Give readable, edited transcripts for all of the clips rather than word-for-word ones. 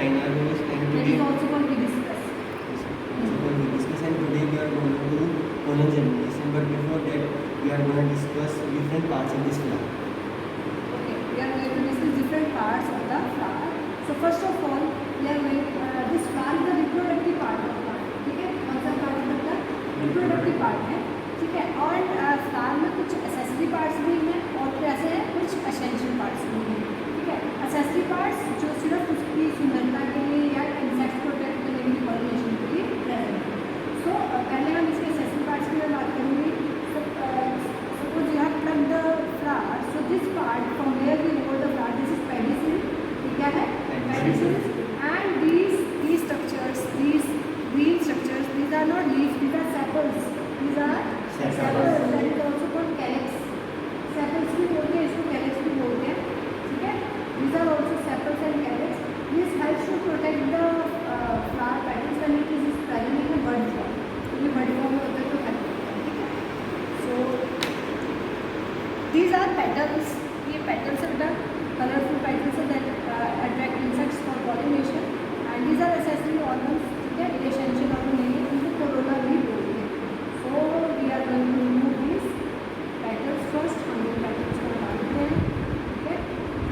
fine. I was and That today is also going to be discussed. we discuss and today we are going to do pollen germination. But before that, we are going to discuss different parts of this flower. Okay, we are going to discuss different parts of the flower. So first of all, we are going this flower is the reproductive part of the plant. ठीक है, कौन सा part है? Reproductive part है, ठीक है। और flower में कुछ एसेसरी पार्ट्स भी हैं और कैसे हैं कुछ एसेंशियल पार्ट्स भी हैं, ठीक है। एसेसरी पार्ट्स जो सिर्फ उसकी सुंदरता के लिए या इंसेक्ट प्रोटेक्ट करने के लिए पॉलिनेशन के लिए प्रेजेंट है। सो पहले हम इसके एसेसरी पार्ट्स की बात करेंगे। Suppose you have plug the flower, so this part from where we remove the flower, this is pedicel, ये क्या है? Pedicel. And these structures, these green structures, these are not leaves, these are sepals, these are sepals, that is also called calyx, sepals भी बोलते हैं इसको, calyx भी बोलते हैं, ठीक है। these are also sepals and calyx, this helps to protect the flower petals when it is present in a bud form, तो ये bud form में होता है तो help करता है, ठीक है। so these are petals, ये petals are the colorful petals that attract insects for pollination, and these are accessory organs, ठीक है, essential organ नहीं है, इनको corolla भी बोलते हैं। So we are going to remove these petals first, हम लोग petals को निकालते हैं, ठीक है।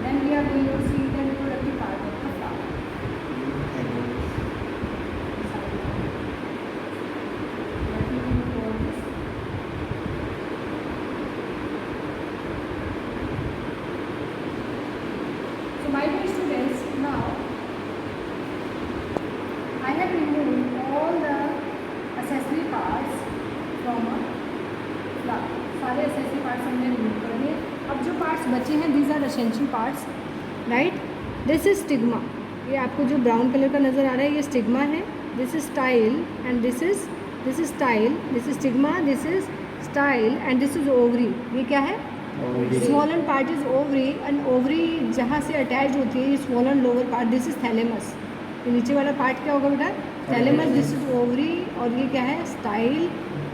Then we are going to see the reproductive part of the flower. Let me remove all this. So my dear students, now I have removed all the accessory parts from a flower. सारे accessory parts हमने remove कर दिए। अब जो parts बचे हैं, these are essential parts, right? This is stigma. ये आपको जो brown color का नज़र आ रहा है ये stigma है। This is style and this is style. This is stigma. This is style and this is ovary. ये क्या है? Swollen part is ovary and ovary जहाँ से attached होती है ये swollen lower part. This is thalamus. ये नीचे वाला पार्ट क्या होगा बेटा? थैलेमस। दिस इज ओवरी और ये क्या है? स्टाइल।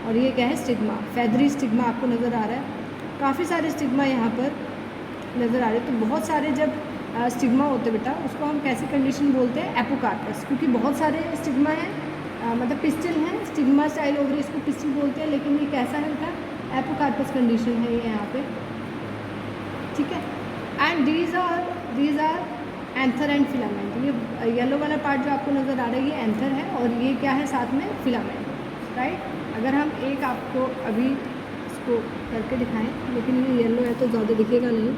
और ये क्या है? स्टिग्मा। फेदरी स्टिग्मा आपको नज़र आ रहा है। काफ़ी सारे स्टिग्मा यहाँ पर नज़र आ रहे हैं। तो बहुत सारे जब स्टिग्मा होते हैं बेटा उसको हम कैसी कंडीशन बोलते हैं? एपोकार्पस, क्योंकि बहुत सारे स्टिग्मा हैं, मतलब पिस्टिल हैं। स्टिग्मा स्टाइल ओवरी इसको पिस्टिल बोलते हैं, लेकिन ये कैसा है बेटा? एपोकार्पस कंडीशन है ये यहाँ पे, ठीक है। And these are anther and filament. ये येलो वाला पार्ट जो आपको नज़र आ रहा है ये एंथर है और ये क्या है साथ में? Filament, right. अगर हम एक आपको अभी इसको करके दिखाएं, लेकिन ये येलो है तो ज़्यादा दिखेगा नहीं।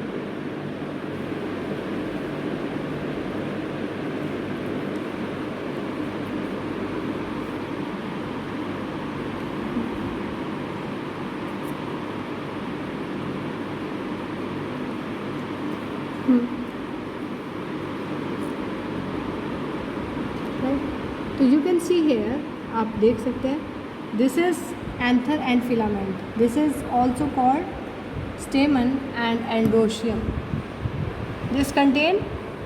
तो यू कैन सी हेयर, आप देख सकते हैं, this is anther and filament. This is also called stamen and androecium. This contain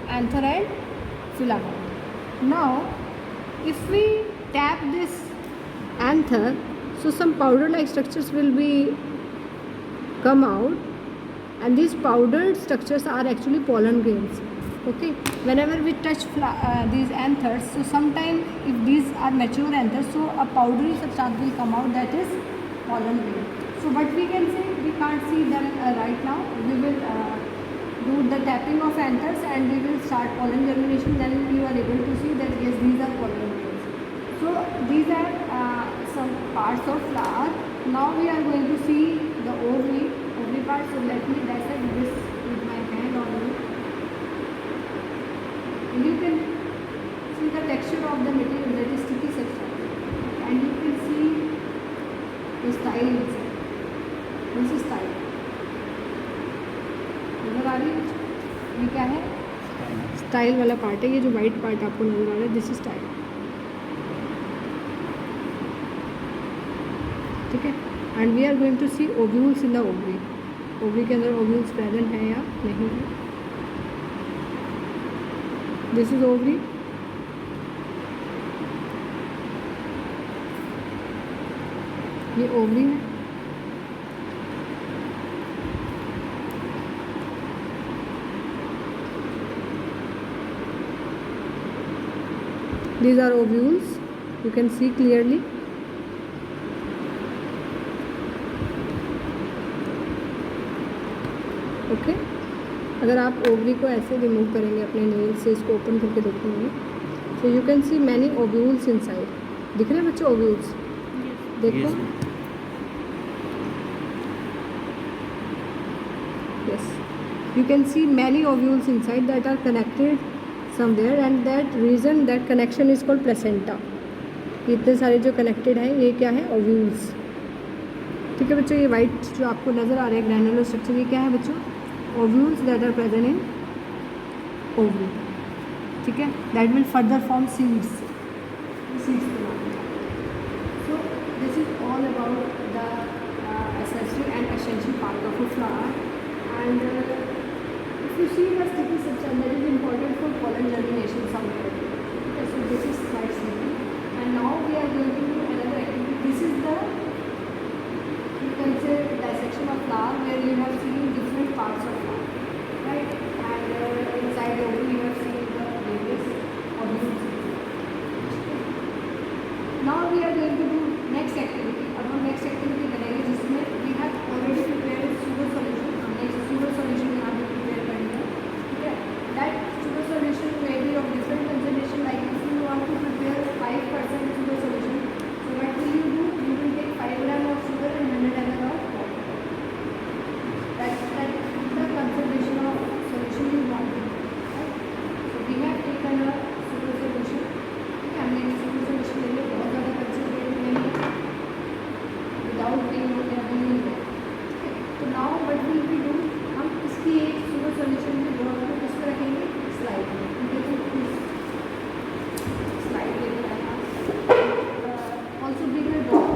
anther and filament. Now if we tap this anther, so some powder like structures will be come out, and these powdered structures are actually pollen grains. Okay, whenever we touch these anthers, so sometime if these are mature anthers, so a powdery substance will come out, that is pollen grain. So what we can say, we can't see them right now. We will do the tapping of anthers and we will start pollen germination. Then you are able to see that yes, these are pollen grains. So these are some parts of flower. Now we are going to see the ovary part. So let me dissect this with my hand on it. And you can see the texture of the material, that is sticky substance, and you can see the style inside. This is style. नजर आ रही है? ये क्या है? Style वाला part है। ये जो वाइट पार्ट आपको नजर आ रहा है, दिस इज स्टाइल, ठीक है। And we are going to see ovules in the ovary. Ovary के अंदर ओव्यूल्स प्रेजेंट है या नहीं है। दिस इज ओवरी, ये ओवरी है। These are ovules, you can see clearly. Okay अगर आप ओवरी को ऐसे रिमूव करेंगे अपने नेल से, इसको ओपन करके देखेंगे, so you can see many ovules inside. दिख रहे हैं बच्चों ओव्यूल्स? देखो, yes, you can see many ovules inside that are connected somewhere, and that reason that connection is called placenta. इतने सारे जो कनेक्टेड हैं ये क्या है? ओव्यूल्स। ठीक है बच्चों, ये वाइट जो आपको नज़र आ रहा है ग्रैनुलर स्ट्रक्चर, ये क्या है बच्चों? Ovules that are present in ovary. ठीक है, that will further form seeds. So this is all about the essential and essential part of a flower. And if you see the sticky structure, that is important for pollen germination somewhere. Okay, so this is quite simple. And now we are going to do another activity. This is the, you can say, dissection of flower, where you have seen different parts of flower, right? And inside the ovary you have seen the various ovules. Now we are going to do next activity. अब हम next activity करेंगे जिसमें we have already prepared sugar solution. Sugar solution यहाँ पे prepare कर लिया, ठीक है? That sugar solution may be of different concentration. Like if you want to prepare 5% sugar solution, so what will you do? You will take 5 gram of sugar and 100 ml of water. That's the concentration of solution you want to do, right? So we have taken a sugar solution. ठीक है, हमने sugar solution ले लिया, बहुत ज़्यादा concentrated नहीं है, without being नहीं है। तो now what will we do? हम इसकी एक सुगर सॉल्यूशन में ड्रॉप को किस पर रखेंगे? स्लाइड में। देखिए स्लाइड लेकर आना, ऑल्सो ब्रिंग अ ड्रॉप।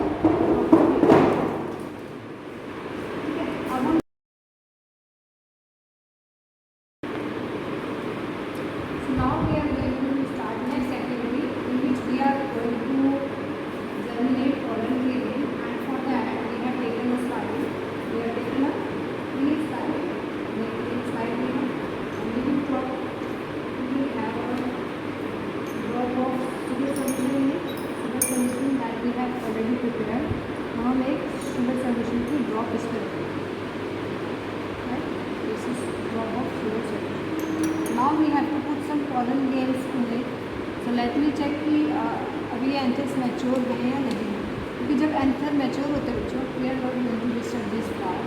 ठीक है, अब हम now we are going to start next activity in which we are going to germinate pollen grain, and for that we have taken a slide. We have taken a green slide. Slide में हम drop, we have a drop of sugar solution in it, sugar solution that we have already prepared. now हम एक sugar solution की drop इस पर रखेंगे, right? This is drop of sugar solution. Now we have to put some pollen grains in it. So let me check कि अभी ये anthers mature हुए हैं या नहीं, क्योंकि जब एंथर मैच्योर होते हैं बच्चों, we are not going to disturb this flower.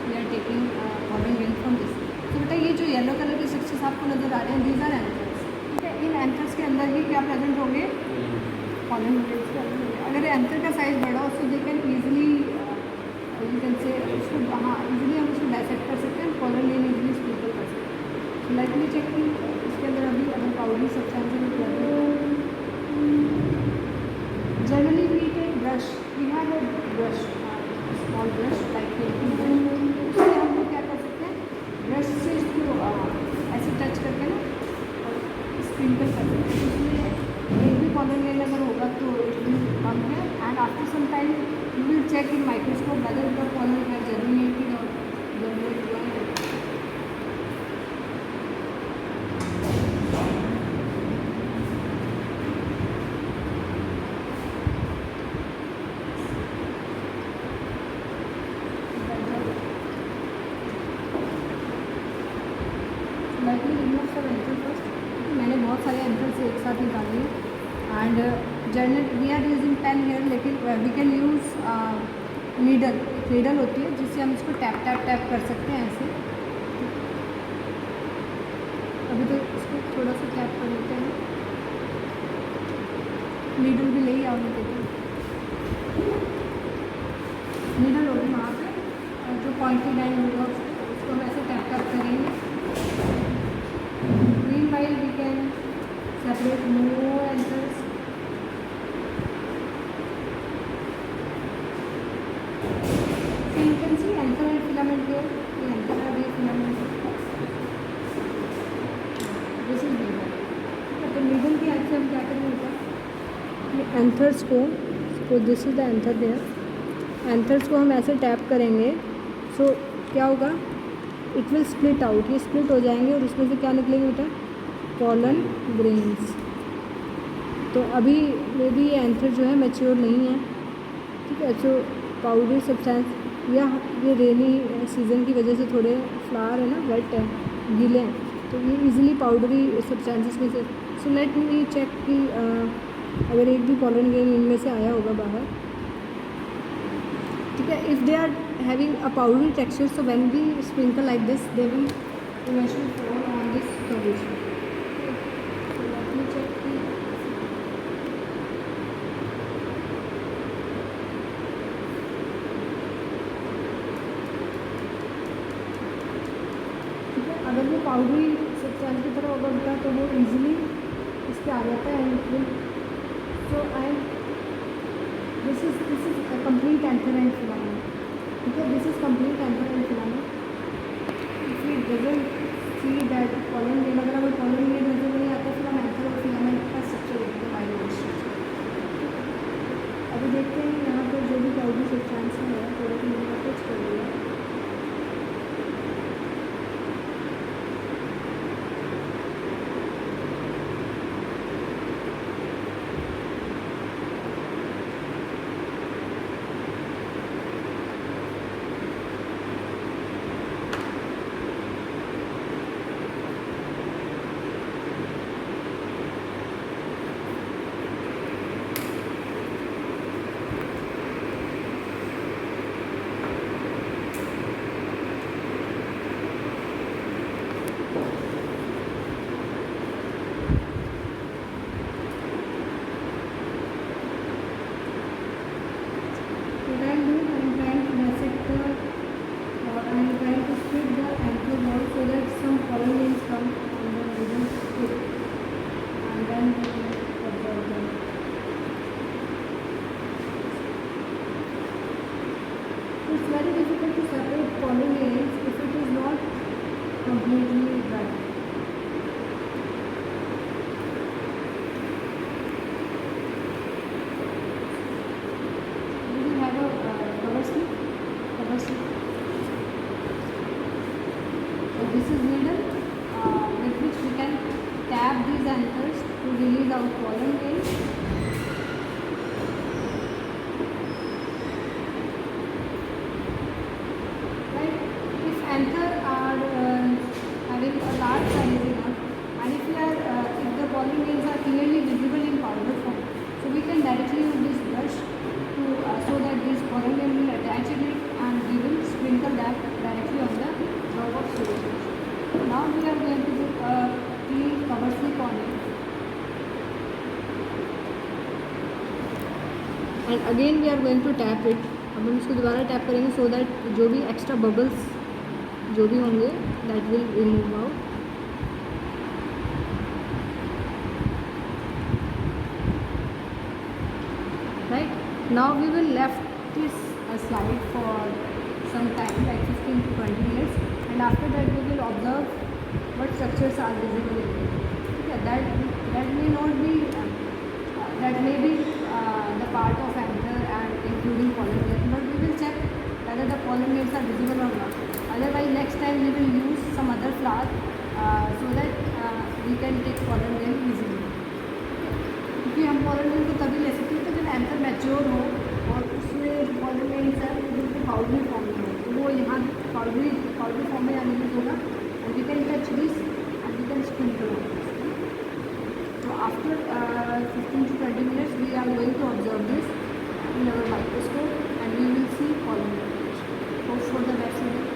We are taking pollen grain from this. तो बेटा ये जो येलो कलर के स्ट्रक्चर्स आपको नज़र आ रहे हैं, दीज आर एंथर्स। ठीक है, इन एंथर्स के अंदर ही क्या प्रेजेंट होंगे? pollen grains के अंदर होंगे। अगर एंथर का साइज़ बड़ा हो, so they can easily, you can say उसको, हाँ, ईजिली हम उसको डायसेक्ट कर सकते हैं, pollen grain ईजिली स्प्रिंकल कर सकते हैं। तो लेट मी चेक कि इसके अंदर अभी अगर पाउडरी सब्सटेंस में क्या है। Generally we take brush, we have a brush, small brush like painting brush, उससे हम लोग क्या कर सकते हैं? ब्रश से इसको ऐसे टच करके ना और स्प्रिंकल कर सकते हैं। उसमें एक भी pollen grain अगर होगा तो इट विल कम है, and after some time you will check in microscope whether the pollen have germinated और जर्मिनेट हुआ है। Let me remove some anther first. मैंने बहुत सारे एंथर्स एक साथ निकाले हैं, and general we are using pen hair, लेकिन वी कैन यूज़ नीडल। एक नीडल होती है जिससे हम इसको टैप टैप टैप कर सकते हैं ऐसे। अभी तो इसको थोड़ा सा टैप कर लेते हैं, नीडल भी ले ही आओ देते हैं। नीडल होगी वहाँ पे, और जो पॉइंटी लाइन होगा उसको हम ऐसे टैप टैप करेंगे। Meanwhile, we can separate more anthers. So you can see anther and filament here. The anther and the filament. This is needle. तो needle की हेल्प से हम क्या करेंगे? एंथर्स को this is the anther there. Anthers को हम ऐसे टैप करेंगे, सो क्या होगा? इट विल स्प्लिट आउट, ये स्प्लिट हो जाएंगे और उसमें से क्या निकलेंगे बेटा? pollen grains। तो अभी मे बी ये एंथर जो है मैच्योर नहीं है, ठीक है। जो पाउडरी सब्सटेंस या ये रेनी सीज़न की वजह से थोड़े फ्लावर है ना वेट है, गीले हैं, तो ये इजीली पाउडरी सब्सटेंसेस में से। सो लेट मी चेक कि अगर एक भी पॉलन ग्रेन इनमें से आया होगा बाहर, ठीक है। If they are having a powdery texture, so when we sprinkle like this they will eventually fall on this solution. So let me check कि अगर वो पाउडरी सब्सटेंस की तरह उगलता तो वो इजीली इस पर आ जाता है। And so I this is a complete anther and filament, ठीक है। This is complete anther and filament. If you doesn't see that pollen grain, अगर हमें पॉलन ग्रेन नजर नहीं आता फिर हम एंथर और फिलामेंट का स्ट्रक्चर देखते हैं, बायोलॉजी स्ट्रक्चर। अभी देखते हैं यहाँ पर जो भी पाउडरी सब्सटेंस है थोड़ा सा मैंने टच कर दिया। It's very difficult to separate pollen grains if it is not completely dry. Do we have a cover slip? Cover slip. So this is needle with which we can tap these anthers to release out pollen grains. Anther are having a large size enough, and if the pollen grains are clearly visible in powder form, so we can directly use this brush to so that this pollen grain will attach in it, and we will sprinkle that directly on the drop of solution. Now we are going to put a clean cover slip on it, and again we are going to tap it. अब हम इसको दोबारा tap करेंगे so that जो भी extra bubbles जो भी होंगे that will remove out. Right now we will left this slide for some time like 15 to 20 minutes, and after that we will observe what structures are visible in it. Okay, that may not be that may be the part of anther and including pollen grains, but we will check whether the pollen grains are visible or not. Otherwise next time we will use some other flower so that we can take pollen grain easily. क्योंकि हम pollen grain को तभी ले सकते हैं तो जब anther mature हो और उसमें pollen grains है बिल्कुल पाउडरी फॉर्म में हो, तो वो यहाँ पाउडरी फॉर्म में यहाँ यूज होगा, and we can touch this and we can sprinkle on this. So after 15 to 20 minutes we are going to observe this in our microscope and we will see pollen grains. Hope for the best of it.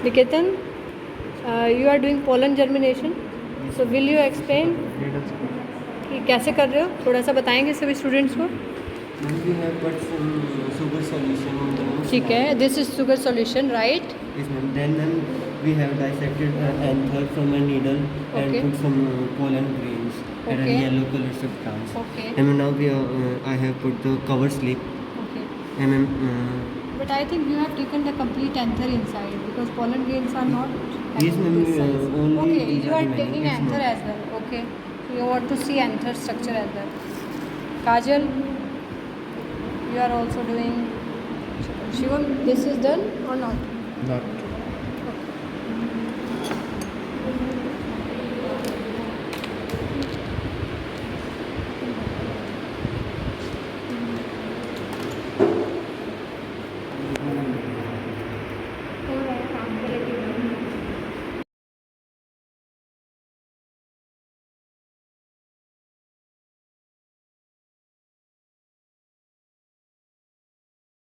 Niketan, you are doing pollen germination, so will you explain कि कैसे कर रहे हो, थोड़ा सा बताएंगे सभी students को। We have put some sugar solution on the nose. ठीक है, this is sugar solution, right? Yes, ma'am. Then we have dissected anther from a needle and Okay. put some pollen grains and a Okay. yellow color substance. Okay. And now I have put the cover slip. Okay. And But I think you have taken the complete anther inside because pollen grains are not Yes, ma'am, this size. only Okay, these you are are remaining. taking Yes, anther ma'am. as well. Okay, so you want to see anther structure as well. Kajal, you are also doing. Shivam, this is done or not? Not